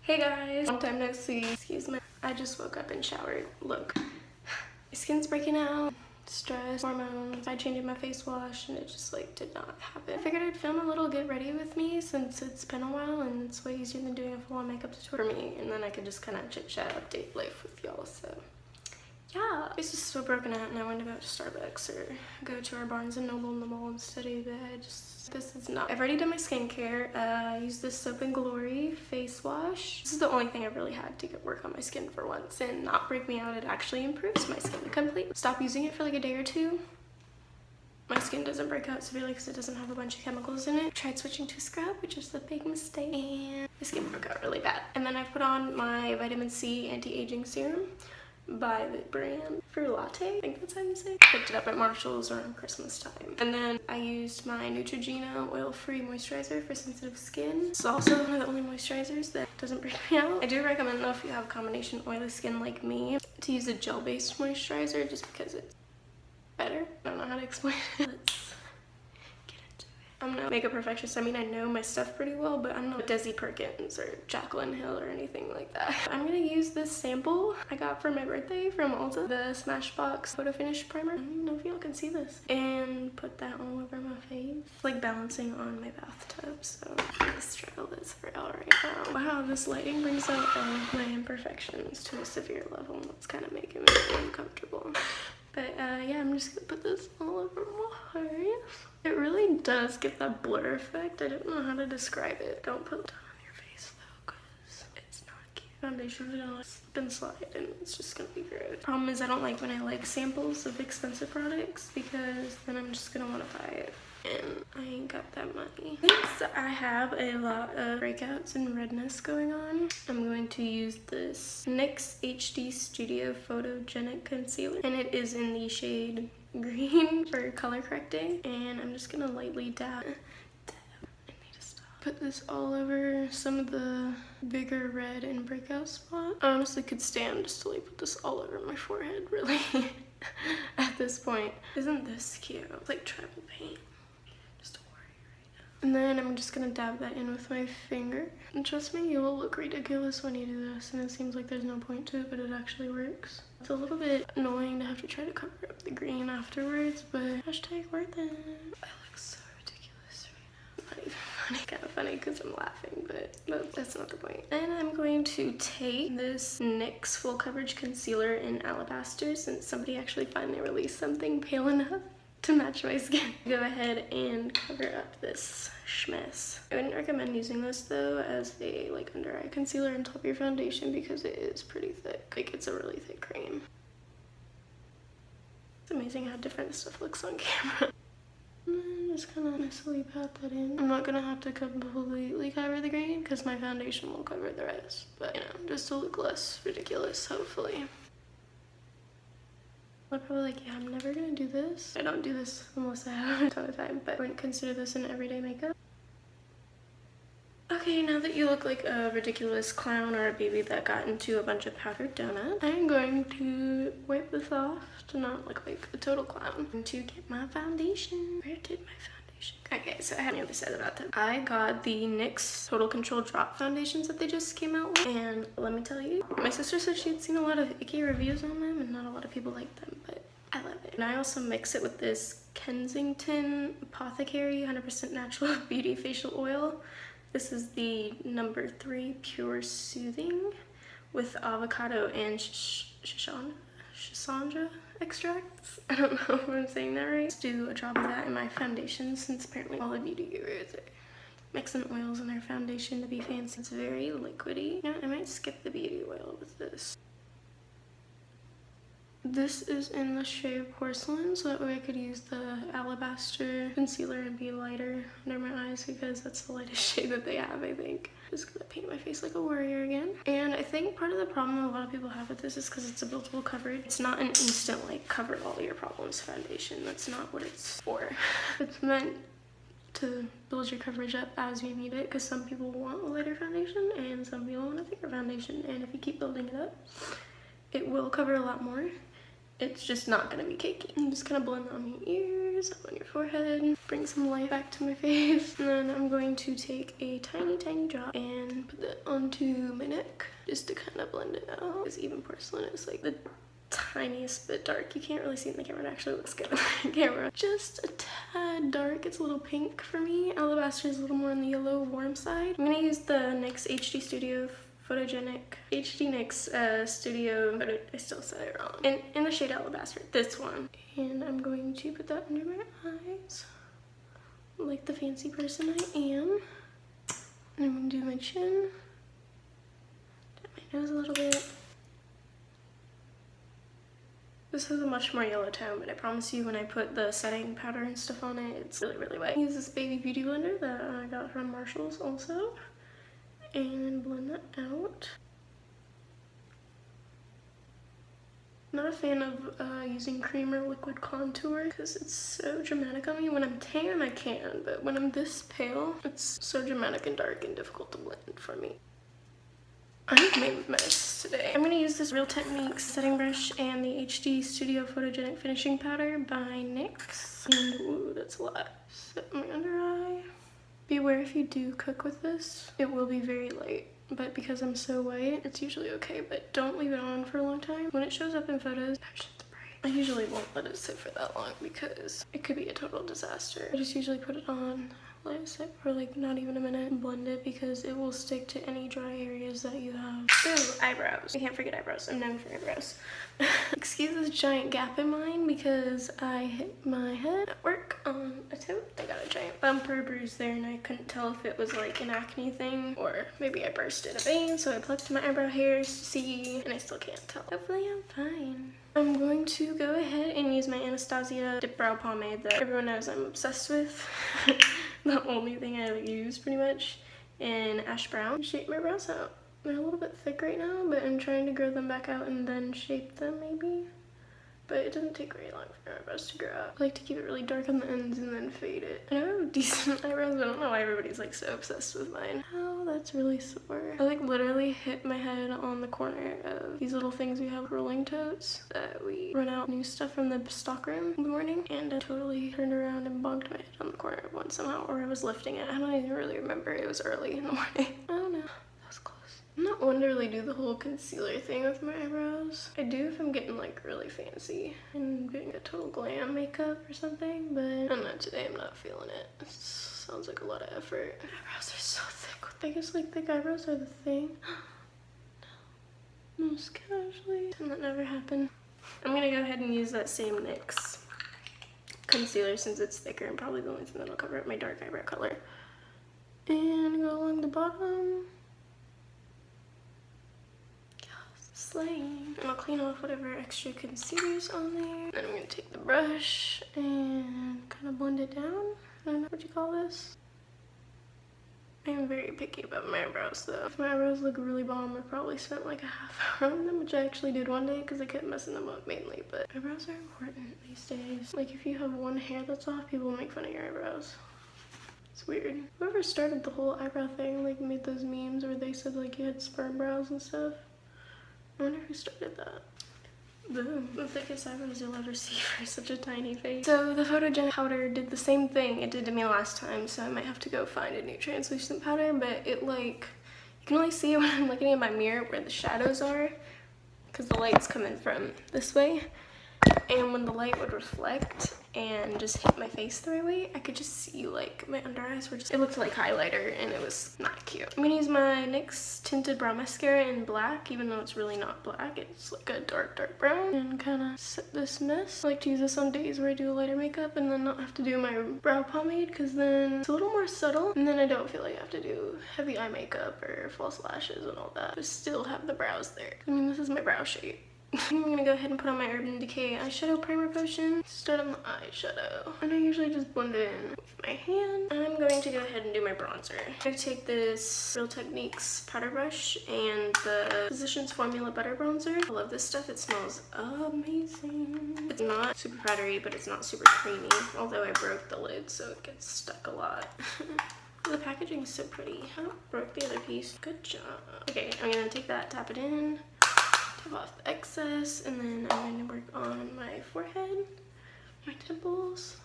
Hey guys, long time no see. Excuse me. I just woke up and showered. Look, my skin's breaking out, stress, hormones. I changed my face wash and it just like did not happen. I figured I'd film a little get ready with me since it's been a while and it's way easier than doing a full-on makeup tutorial for me, and then I could just kind of chit chat, update life with y'all. So yeah, this is so broken out and I wanted to go to Starbucks or go to our Barnes & Noble in the mall instead of bed. This is not. I've already done my skincare. I used this Soap and Glory face wash. This is the only thing I've really had to get work on my skin for once and not break me out. It actually improves my skin completely. Stop using it for like a day or two. My skin doesn't break out severely because it doesn't have a bunch of chemicals in it. Tried switching to scrub, which is the big mistake, and my skin broke out really bad. And then I put on my vitamin C anti-aging serum by the brand Fruit Latte, I think that's how you say it. Picked it up at Marshall's around Christmas time. And then I used my Neutrogena oil-free moisturizer for sensitive skin. It's also one of the only moisturizers that doesn't break me out. I do recommend though, if you have combination oily skin like me, to use a gel-based moisturizer just because it's better. I don't know how to explain it. Let's get into it. I'm no makeup perfectionist. I mean, I know my stuff pretty well, but I'm not Desi Perkins or Jaclyn Hill or anything like that. I'm gonna use this sample I got for my birthday from Ulta, the Smashbox Photo Finish Primer. I don't even know if y'all can see this. And put that all over my face. It's like balancing on my bathtub, so let's try this for y'all right now. Wow, this lighting brings out my imperfections to a severe level. It's kind of making me uncomfortable. But yeah, I'm just gonna put this all over my face. It really does give that blur effect. I don't know how to describe it. Don't put it on your face though, because it's not cute. Foundation's gonna slip and slide and it's just gonna be gross. Problem is I don't like when I like samples of expensive products because then I'm just gonna want to buy it. And I ain't got that money. Since I have a lot of breakouts and redness going on, I'm going to use this NYX HD Studio Photogenic Concealer. And it is in the shade green for color correcting. And I'm just gonna lightly dab. I need to stop. Put this all over some of the bigger red and breakout spots. I honestly could stand just to like put this all over my forehead, really. At this point. Isn't this cute? It's like tribal paint. And then I'm just gonna dab that in with my finger. And trust me, you will look ridiculous when you do this, and it seems like there's no point to it, but it actually works. It's a little bit annoying to have to try to cover up the green afterwards, but hashtag worth it. I look so ridiculous right now. Not even funny. Kind of funny because I'm laughing, but that's not the point. And I'm going to take this NYX Full Coverage Concealer in Alabaster, since somebody actually finally released something pale enough to match my skin. Go ahead and cover up this schmess. I wouldn't recommend using this though as a like under eye concealer on top of your foundation because it is pretty thick. Like it's a really thick cream. It's amazing how different this stuff looks on camera. And then just kind of nicely pat that in. I'm not gonna have to completely cover the green because my foundation will cover the rest, but you know, just to look less ridiculous, hopefully. I'm probably like, yeah, I'm never gonna do this. I don't do this unless I have a ton of time, but I wouldn't consider this an everyday makeup. Okay, now that you look like a ridiculous clown or a baby that got into a bunch of powdered donuts, I'm going to wipe this off to not look like a total clown. And to get my foundation. Where did my foundation go? Okay, so I have nothing to say about them. I got the NYX Total Control Drop foundations that they just came out with, and let me tell you, my sister said she'd seen a lot of icky reviews on them and not a lot of people like them, but I love it. And I also mix it with this Kensington Apothecary 100% Natural Beauty Facial Oil. This is the number 3 Pure Soothing with avocado and Schisandra extracts. I don't know if I'm saying that right. Let's do a drop of that in my foundation since apparently all the beauty gurus are mixing oils in their foundation to be fancy. It's very liquidy. You know, I might skip the beauty oil with this. This is in the shade Porcelain, so that way I could use the Alabaster concealer and be lighter under my eyes because that's the lightest shade that they have, I think. Just gonna paint my face like a warrior again. And I think part of the problem a lot of people have with this is because it's a buildable coverage. It's not an instant, like, cover all your problems foundation. That's not what it's for. It's meant to build your coverage up as you need it, because some people want a lighter foundation and some people want a thicker foundation. And if you keep building it up, it will cover a lot more. It's just not gonna be cakey. I'm just gonna blend on my ears. fingers on your forehead, bring some light back to my face, and then I'm going to take a tiny drop and put that onto my neck just to kind of blend it out, because even Porcelain is like the tiniest bit dark. You can't really see in the camera. It actually looks good on the camera. Just a tad dark. It's a little pink for me. Alabaster is a little more on the yellow warm side. I'm gonna use the NYX HD Studio Photogenic HD NYX Studio, but I still said it wrong. In the shade Alabaster, this one. And I'm going to put that under my eyes, like the fancy person I am. And I'm gonna do my chin, tap my nose a little bit. This has a much more yellow tone, but I promise you when I put the setting powder and stuff on it, it's really white. I use this baby beauty blender that I got from Marshall's also, and blend that out. Not a fan of using cream or liquid contour because it's so dramatic on me. When I'm tan, I can, but when I'm this pale, it's so dramatic and dark and difficult to blend for me. I made a mess today. I'm gonna use this Real Techniques setting brush and the HD Studio Photogenic Finishing Powder by NYX. And ooh, that's a lot. Set my under eye. Beware if you do cook with this, it will be very light. But because I'm so white, it's usually okay, but don't leave it on for a long time. When it shows up in photos, that shit's bright. I usually won't let it sit for that long because it could be a total disaster. I just usually put it on, let it sit for like not even a minute, and blend it because it will stick to any dry areas that you have. Ooh, eyebrows. I can't forget eyebrows. I'm known for eyebrows. Excuse this giant gap in mine because I hit my head at work on a tote. I got a giant bumper bruise there and I couldn't tell if it was like an acne thing or maybe I bursted a vein, so I plucked my eyebrow hairs to see, and I still can't tell. Hopefully I'm fine. I'm going to go ahead and use my Anastasia Dipbrow pomade that everyone knows I'm obsessed with. The only thing I use pretty much, in ash brown. Shape my brows out. They're a little bit thick right now, but I'm trying to grow them back out and then shape them maybe. But it doesn't take very long for my eyebrows to grow out. I like to keep it really dark on the ends and then fade it. I have decent eyebrows, but I don't know why everybody's like so obsessed with mine. Oh, that's really sore. I like literally hit my head on the corner of these little things we have, rolling totes, that we run out new stuff from the stock room in the morning. And I totally turned around and bonked my head on the corner of one somehow, or I was lifting it. I don't even really remember. It was early in the morning. I don't know. I'm not one to really do the whole concealer thing with my eyebrows. I do if I'm getting like really fancy and getting a total glam makeup or something, but I don't know, today I'm not feeling it. It sounds like a lot of effort. My eyebrows are so thick. I guess like thick eyebrows are the thing. No, just casually. And that never happened. I'm gonna go ahead and use that same NYX concealer since it's thicker and probably the only thing that'll cover up my dark eyebrow color. And go along the bottom. And I'll clean off whatever extra concealer's on there. Then I'm gonna take the brush and kind of blend it down. I don't know what you call this. I am very picky about my eyebrows though. If my eyebrows look really bomb, I probably spent like a half hour on them, which I actually did one day because I kept messing them up mainly. But eyebrows are important these days. Like if you have one hair that's off, people make fun of your eyebrows. It's weird. Whoever started the whole eyebrow thing, like made those memes where they said like you had sperm brows and stuff. I wonder who started that. Boom. The thickest eyebrows you'll ever see for such a tiny face. So the Photogenic powder did the same thing it did to me last time, so I might have to go find a new translucent powder, but it like, you can only see when I'm looking at my mirror where the shadows are, because the light's coming from this way. And when the light would reflect and just hit my face the right way, I could just see like my under eyes were just, it looked like highlighter and it was not cute. I'm gonna use my NYX Tinted Brow Mascara in black, even though it's really not black. It's like a dark brown, and kind of set this mess. I like to use this on days where I do lighter makeup and then not have to do my brow pomade, because then it's a little more subtle and then I don't feel like I have to do heavy eye makeup or false lashes and all that, but still have the brows there. I mean, this is my brow shape. I'm gonna go ahead and put on my Urban Decay eyeshadow primer potion. Start on the eyeshadow. And I usually just blend it in with my hand. I'm going to go ahead and do my bronzer. I'm gonna take this Real Techniques powder brush and the Physicians Formula Butter Bronzer. I love this stuff. It smells amazing. It's not super powdery, but it's not super creamy. Although I broke the lid, so it gets stuck a lot. The packaging is so pretty. Oh, broke the other piece. Good job. Okay, I'm gonna take that, tap it in. Off the excess, and then I'm going to work on my forehead, my temples,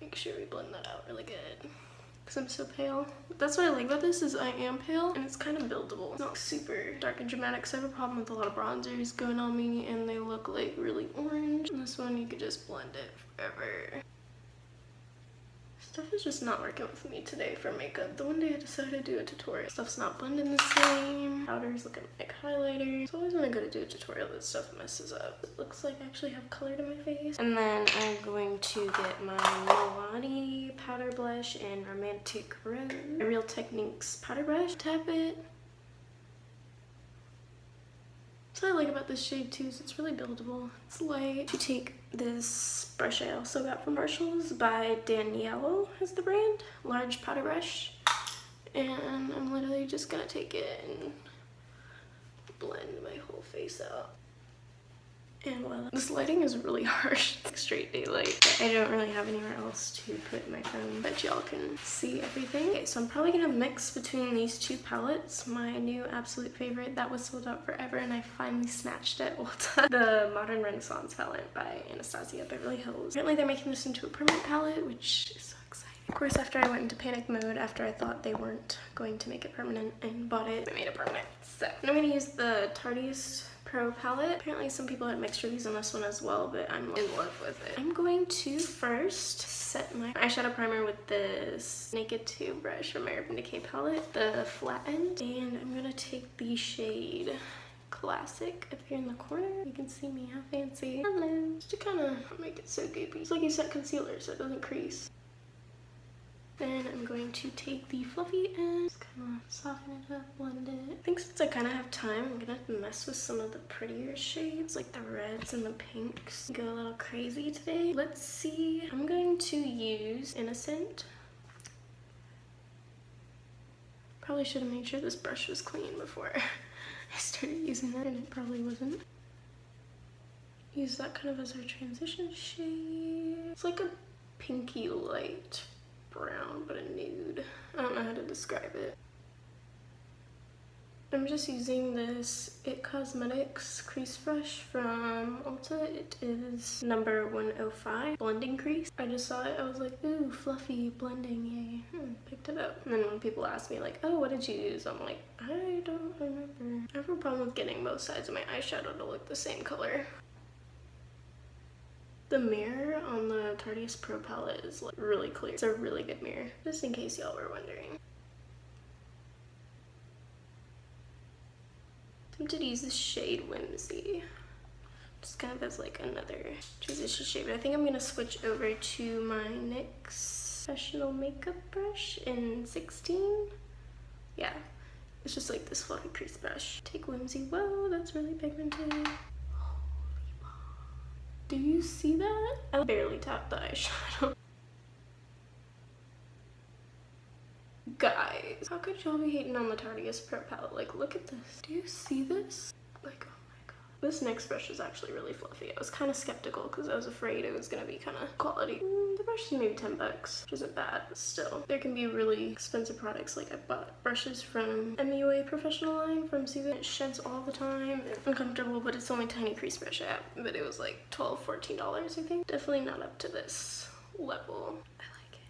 make sure we blend that out really good. Because I'm so pale. That's what I like about this is I am pale and it's kind of buildable. It's not super dark and dramatic, so I have a problem with a lot of bronzers going on me and they look like really orange. And this one you could just blend it forever. Stuff is just not working with me today for makeup. The one day I decided to do a tutorial. Stuff's not blending the same. Powder's looking like highlighter. It's always when I go to do a tutorial that stuff messes up. It looks like I actually have color to my face. And then I'm going to get my Milano powder blush in Romantic Rose. My Real Techniques powder brush. Tap it. That's what I like about this shade too, is it's really buildable. It's light. To take this brush I also got from Marshalls by Danielle is the brand. Large powder brush. And I'm literally just gonna take it and blend my whole face out. And voila. This lighting is really harsh. It's like straight daylight. I don't really have anywhere else to put my phone, but y'all can see everything. Okay, so I'm probably gonna mix between these two palettes. My new absolute favorite that was sold out forever and I finally snatched it. Ulta. The Modern Renaissance palette by Anastasia, Beverly Hills. Apparently they're making this into a permanent palette, which is so exciting. Of course, after I went into panic mode, after I thought they weren't going to make it permanent and bought it, they made it permanent. So I'm gonna use the Tarteist Pro palette. Apparently some people had mixed reviews on this one as well, but I'm in love with it. I'm going to first set my eyeshadow primer with this Naked 2 brush from my Urban Decay palette, the flat end, and I'm gonna take the shade Classic up here in the corner. You can see me, how fancy. Hello. Just to kind of make it so goopy. It's like you set concealer so it doesn't crease. Then I'm going to take the fluffy end, just kind of soften it up, blend it. I think since I kind of have time, I'm gonna mess with some of the prettier shades, like the reds and the pinks. Go a little crazy today. Let's see. I'm going to use Innocent. Probably should have made sure this brush was clean before I started using that, and it probably wasn't. Use that kind of as our transition shade. It's like a pinky light brown, but a nude. I don't know how to describe it. I'm just using this It Cosmetics crease brush from Ulta. It is number 105, blending crease. I just saw it, I was like, ooh, fluffy blending, yay. Picked it up. And then when people ask me like, oh, what did you use? I'm like, I don't remember. I have a problem with getting both sides of my eyeshadow to look the same color. The mirror on the Tarteist Pro palette is like really clear. It's a really good mirror, just in case y'all were wondering. Tempted to use the shade Whimsy, just kind of as like another transition shade. But I think I'm gonna switch over to my NYX professional makeup brush in 16. Yeah, it's just like this fluffy crease brush. Take Whimsy. Whoa, that's really pigmented. Do you see that? I barely tapped the eyeshadow. Guys, how could y'all be hating on the Tarteist Pro palette? Like, look at this. Do you see this? Like, oh my god. This NYX brush is actually really fluffy. I was kind of skeptical because I was afraid it was going to be kind of quality. The brush is maybe 10 bucks, which isn't bad, but still. There can be really expensive products. Like, I bought brushes from MUA Professional line from Season. It sheds all the time. It's uncomfortable, but it's the only tiny crease brush I have. But it was like $12, $14, I think. Definitely not up to this level.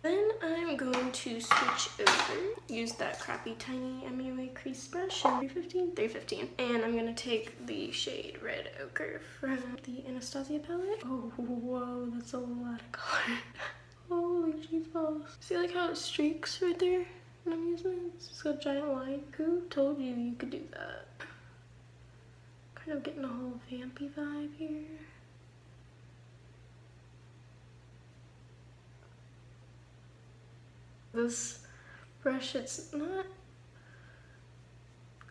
Then I'm going to switch over, use that crappy tiny MUA crease brush in 315, and I'm gonna take the shade Red Ochre from the Anastasia palette. Oh, whoa, that's a lot of color. Holy jeez balls. See like how it streaks right there when I'm using it? It's just got a giant line. Who told you you could do that? Kind of getting a whole vampy vibe here. This brush, it's not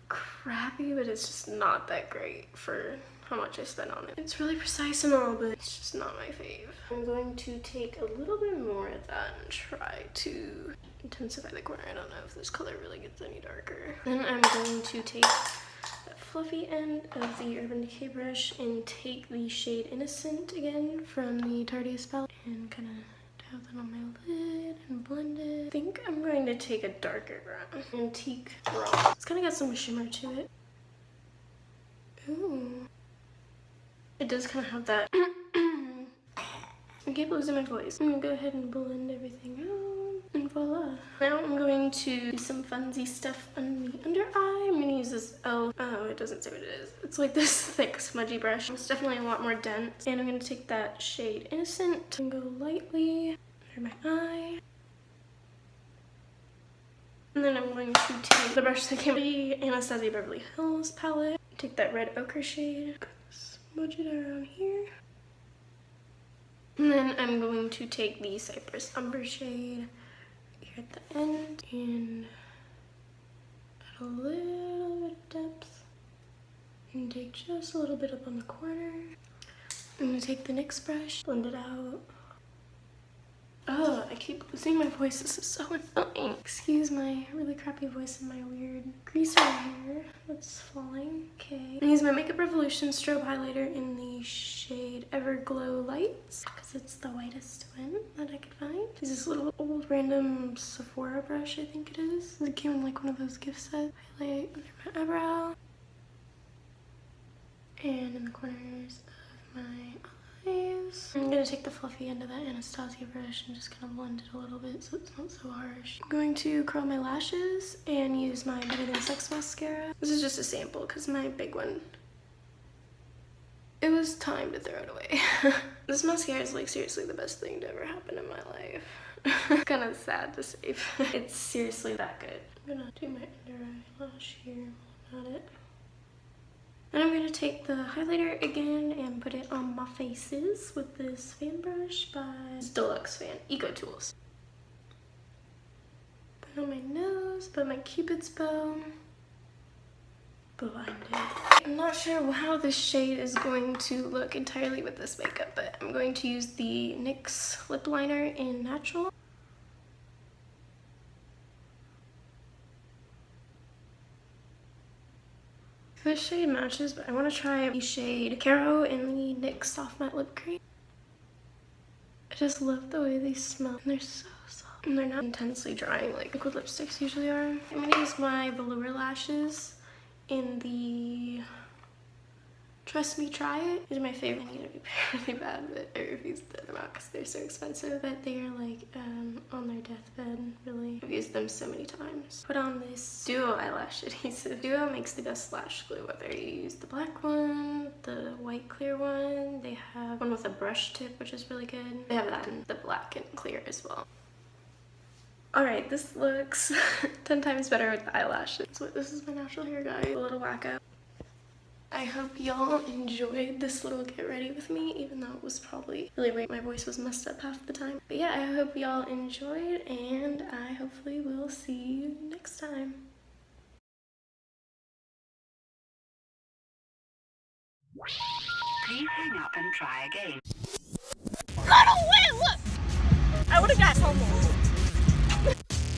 crappy, but it's just not that great for how much I spent on it. It's really precise and all, but it's just not my fave. I'm going to take a little bit more of that and try to intensify the corner. I don't know if this color really gets any darker. Then I'm going to take that fluffy end of the Urban Decay brush and take the shade Innocent again from the Tarteist palette and kind of have that on my lid and blend it. I think I'm going to take a darker brown. Antique brown. It's kind of got some shimmer to it. Ooh. It does kind of have that I keep losing my voice. I'm gonna go ahead and blend everything out. And voila. Now I'm going to do some funsy stuff on the under eye. I'm gonna use this oh, it doesn't say what it is. It's like this thick smudgy brush. It's definitely a lot more dense. And I'm gonna take that shade Innocent and go lightly under my eye. And then I'm going to take the brush that came with the Anastasia Beverly Hills palette. Take that red ochre shade, smudge it around here. And then I'm going to take the Cypress Umber shade here at the end and add a little bit of depth. And take just a little bit up on the corner. I'm gonna take the NYX brush, blend it out. Oh, I keep losing my voice. This is so annoying. Excuse my really crappy voice and my weird greaser hair that's falling. Okay. I use my Makeup Revolution strobe highlighter in the shade Everglow Lights because it's the whitest one that I could find. This is this little old random Sephora brush, I think it is. It came in like one of those gift sets. Highlight under my eyebrow and in the corners of my eyes. I'm gonna take the fluffy end of that Anastasia brush and just kind of blend it a little bit so it's not so harsh. I'm going to curl my lashes and use my Better Than Sex mascara. This is just a sample because my big one, it was time to throw it away. This mascara is like seriously the best thing to ever happen in my life. Kind of sad to say, but it's seriously that good. I'm gonna do my under eyelash here while I'm at it. And I'm going to take the highlighter again and put it on my faces with this fan brush by Deluxe Fan Eco Tools. Put on my nose, put my Cupid's bow, blind it. I'm not sure how this shade is going to look entirely with this makeup, but I'm going to use the NYX lip liner in Natural. This shade matches, but I want to try the shade Caro in the NYX Soft Matte Lip Cream. I just love the way they smell. And they're so soft. And they're not intensely drying like liquid lipsticks usually are. I'm going to use my velour lashes in the Trust Me, Try It. These are my favorite. I need to be really bad, but I refuse to throw them out because they're so expensive. But they are like on their deathbed, really. I've used them so many times. Put on this Duo eyelash adhesive. Duo makes the best lash glue, whether you use the black one, the white clear one. They have one with a brush tip, which is really good. They have that in the black and clear as well. Alright, this looks 10 times better with the eyelashes. So this is my natural hair, guys. A little wacko. I hope y'all enjoyed this little get ready with me, even though it was probably really weird. My voice was messed up half the time. But yeah, I hope y'all enjoyed, and I hopefully will see you next time. Please hang up and try again. Run away! Look!